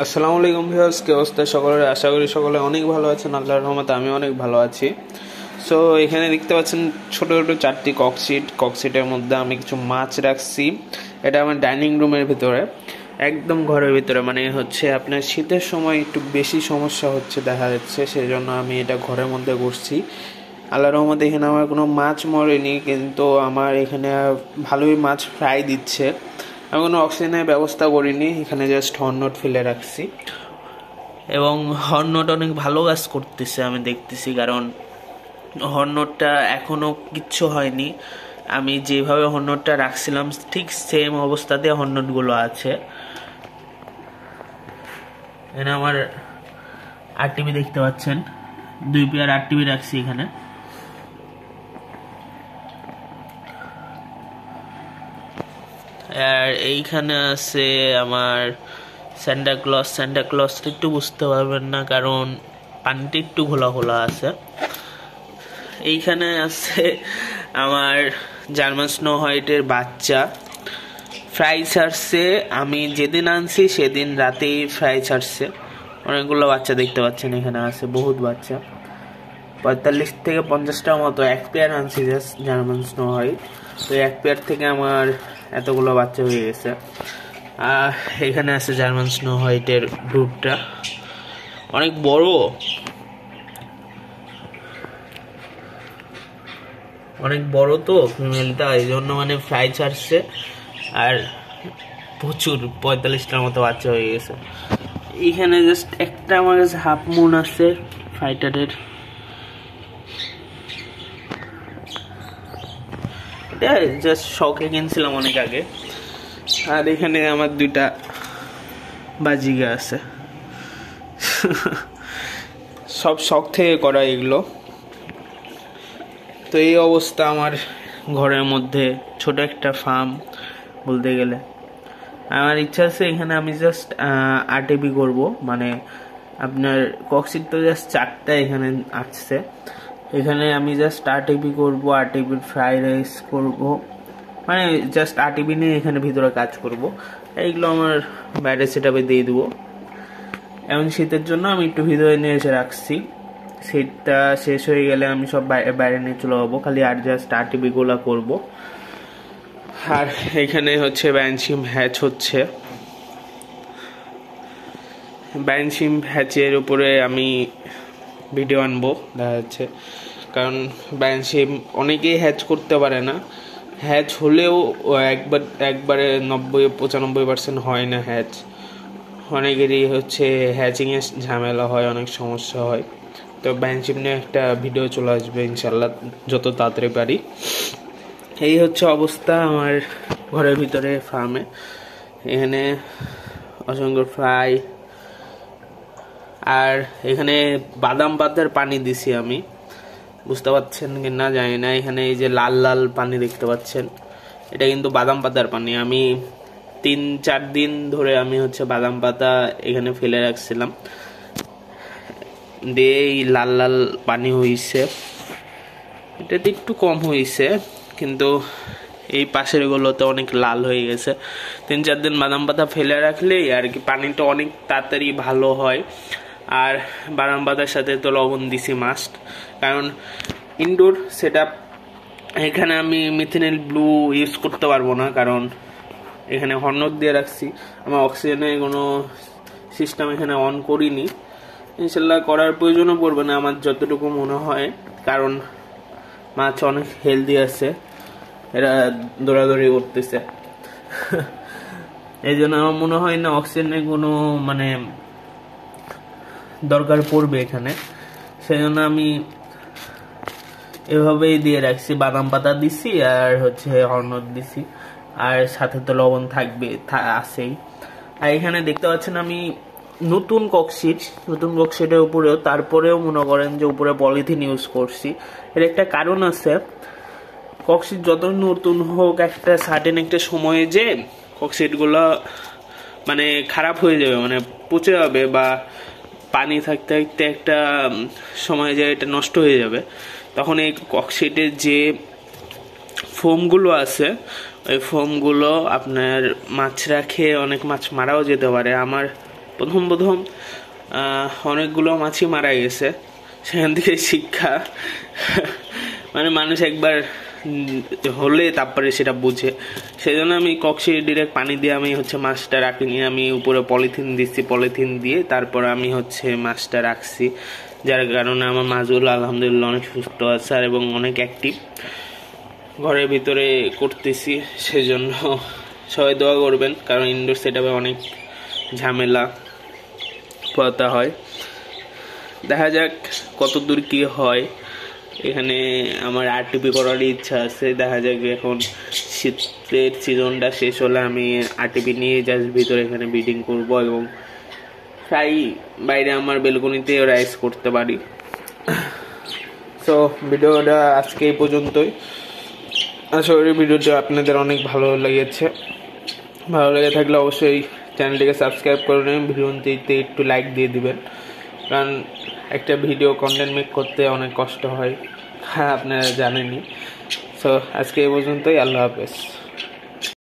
আসসালামু আলাইকুম ভিউয়ার্স, কি অবস্থা সকলের? আশা করি সকলে অনেক ভালো আছেন। আল্লাহর রহমতে আমি অনেক ভালো আছি। সো এখানে দেখতে পাচ্ছেন ছোট ছোট 4টি ককশিটের মধ্যে আমি কিছু মাছ রাখছি। এটা আমার ডাইনিং রুমের ভিতরে, একদম ঘরের ভিতরে। মানে হচ্ছে আপনার শীতের সময় একটু বেশি সমস্যা হচ্ছে দেখা যাচ্ছে, সেই জন্য আমি এটা ঘরের মধ্যে করছি। আল্লাহর রহমতে এখানে আমার কোনো মাছ মরেনি, কিন্তু আমার এখানে ভালোই মাছ ফ্রাই দিচ্ছে। আমি কোনো অক্সিজেনের ব্যবস্থা করিনি, এখানে জাস্ট হর্নট ফেলে রাখছি। এবং হর্নট অনেক ভালো কাজ করতেছে আমি দেখতেছি, কারণ হর্নটটা এখনও কিচ্ছু হয়নি। আমি যেভাবে হর্নটটা রাখছিলাম ঠিক সেম অবস্থাতে হর্নটগুলো আছে। এখানে আমার আরটিভি দেখতে পাচ্ছেন, 2 পেয়ার আরটিভি রাখছি এখানে। আর এইখানে আছে আমার স্যান্টা ক্লজ একটু বুঝতে পারবেন না, কারণ পানিটা একটু ঘোলা ঘোলা আছে। এইখানে আছে আমার জার্মান স্নো হোয়াইটের বাচ্চা, ফ্রাই ছাড়ছে। আমি যেদিন আনছি সেদিন রাতেই ফ্রাই ছাড়ছে। অনেকগুলো বাচ্চা দেখতে পাচ্ছেন, এখানে আছে বহুত বাচ্চা, 45 থেকে 50টার মতো। 1 পেয়ার আনছি জাস্ট জার্মান স্নো হোয়াইট, তো 1 পেয়ার থেকে আমার এতগুলো বাচ্চা হয়ে গেছে। আর এখানে আছে জার্মান স্নো হোয়াইটের ব্রুডটা, অনেক বড়, অনেক বড় তো ফিমেলটা, এই জন্য মানে ফ্রাই ছাড়ছে। আর প্রচুর 45টার মতো বাচ্চা হয়ে গেছে। এখানে জাস্ট একটা আমার কাছে হাফ মুন আছে ফাইটারের, এটা জাস্ট শখে কিনছিলাম অনেক আগে। আর এখানে আমার 2টা বাজিগা আছে, সব শখ থেকে করা এগুলো। তো এই অবস্থা আমার ঘরের মধ্যে, ছোট একটা ফার্ম বলতে গেলে। আমার ইচ্ছা আছে এখানে আমি জাস্ট আরটিপি করব, মানে আপনার ককশিট তো জাস্ট 4টা এখানে আসছে। এখানে আমি জাস্ট আরটিপি করব, আরটিপির ফ্রাই রাইস করব, মানে জাস্ট আরটিপি নিয়ে এখানে ভিতরে কাজ করব। এইগুলো আমার বাইরে সেটআপে দিয়ে দেবো। এমন শীতের জন্য আমি একটু ভিতরে নিয়ে এসে রাখছি। শীতটা শেষ হয়ে গেলে আমি সব বাইরে নিয়ে চলে যাবো, খালি আর জাস্ট আরটিপি গুলা করবো। আর এখানে হচ্ছে ব্যানশিম হ্যাচ হচ্ছে। ব্যানশিম হ্যাচের উপরে আমি ভিডিও আনবো দেখা যাচ্ছে, কারণ ব্যানশিম অনেকেই হ্যাচ করতে পারে না। হ্যাচ হলেও একবারে 90-95% হয় না হ্যাচ। অনেকেরই হচ্ছে হ্যাচিংয়ের ঝামেলা হয়, অনেক সমস্যা হয়। তো ব্যানশিম নিয়ে একটা ভিডিও চলে আসবে ইনশাল্লাহ, যত তাড়াতাড়ি পারি। এই হচ্ছে অবস্থা আমার ঘরের ভিতরে ফার্মে। এখানে অসংখ্য ফ্রাই, আর এখানে বাদাম পাতার পানি দিছি আমি, বুঝতে পারছেন কি না জানি না। এখানে এই যে লাল লাল পানি দেখতে পাচ্ছেন, এটা কিন্তু বাদাম পাতার পানি। আমি 3-4 দিন ধরে আমি হচ্ছে বাদাম পাতা এখানে ফেলে রাখছিলাম, দিয়ে লাল লাল পানি হয়েছে। এটাতে একটু কম হয়েছে, কিন্তু এই পাশের গুলোতে অনেক লাল হয়ে গেছে। 3-4 দিন বাদাম পাতা ফেলে রাখলেই আর কি পানিটা অনেক তাড়াতাড়ি ভালো হয়। আর বাদাম পাতার সাথে তো লবণ দিছি মাস্ট, কারণ ইনডোর সেটআপ। এখানে আমি মিথেনিল ব্লু ইউজ করতে পারবো না, কারণ এখানে হর্নট দিয়ে রাখছি। আমার অক্সিজেনের কোনো সিস্টেম এখানে অন করিনি, ইনশাল্লাহ করার প্রয়োজনও পড়বে না আমার যতটুকু মনে হয়, কারণ মাছ অনেক হেলদি আছে, এরা দৌড়াদৌড়ি করতেছে। এই জন্য আমার মনে হয় না অক্সিজেনের কোনো মানে দরকার পড়বে এখানে। সেই জন্য আমি এভাবেই দিয়ে রাখছি, বাদাম পাতা দিছি আর হচ্ছে হর্নট দিছি, আর সাথে তো লবণ থাকবে, আছেই। আর এখানে দেখতে পাচ্ছেন আমি নতুন ককশিটের উপরেও, তারপরেও মনে করেন যে উপরে পলিথিন ইউজ করছি। এর একটা কারণ আছে, ককশিট যত নতুন হোক একটা সার্টেন একটা সময়ে যে ককশিটগুলো মানে খারাপ হয়ে যাবে, মানে পচে যাবে, বা পানি থাকতে থাকতে একটা সময় যায় এটা নষ্ট হয়ে যাবে। তখন এই ককশিটের যে ফোমগুলো আছে, ওই ফোমগুলো আপনার মাছরা খেয়ে অনেক মাছ মারাও যেতে পারে। আমার প্রথম অনেকগুলো মাছই মারা গেছে, সেখান থেকে শিক্ষা মানে মানুষ একবার হলে তারপরে সেটা বুঝে। সেই জন্য আমি কক্সি ডিরেক্ট পানি দিয়ে আমি মাছটা রাখিনি, আমি উপরে পলিথিন দিচ্ছি, পলিথিন দিয়ে তারপর আমি মাছটা রাখছি, যার কারণে আমার মাছগুলো আলহামদুলিল্লাহ অনেক সুস্থ আছে আর এবং অনেক অ্যাক্টিভ। ঘরের ভিতরে করতেছি, সেজন্য সবাই দোয়া করবেন, কারণ ইনডোর সেটআপে অনেক ঝামেলা পোহাতে হয়। দেখা যাক কতদূর কি হয়। এখানে আমার আরটিপি করার ইচ্ছা আছে, দেখা যাক এখন শীতের সিজনটা শেষ হলে আমি আরটিপি নিয়ে জাস্ট ভিতরে এখানে ব্রিডিং করব এবং তাই বাইরে আমার বেলকনিতে রাইস করতে পারি। সো ভিডিওটা আজকে এই পর্যন্তই। আশা করি ভিডিওটা আপনাদের অনেক ভালো লেগেছে। ভালো লেগে থাকলে অবশ্যই চ্যানেলটিকে সাবস্ক্রাইব করে নেবেন, ভিডিওটিতে একটু লাইক দিয়ে দিবেন, কারণ একটা ভিডিও কন্টেন্ট মেক করতে অনেক কষ্ট হয়, হ্যাঁ আপনারা জানেনই। সো আজকে এই পর্যন্তই, আল্লাহ হাফেজ।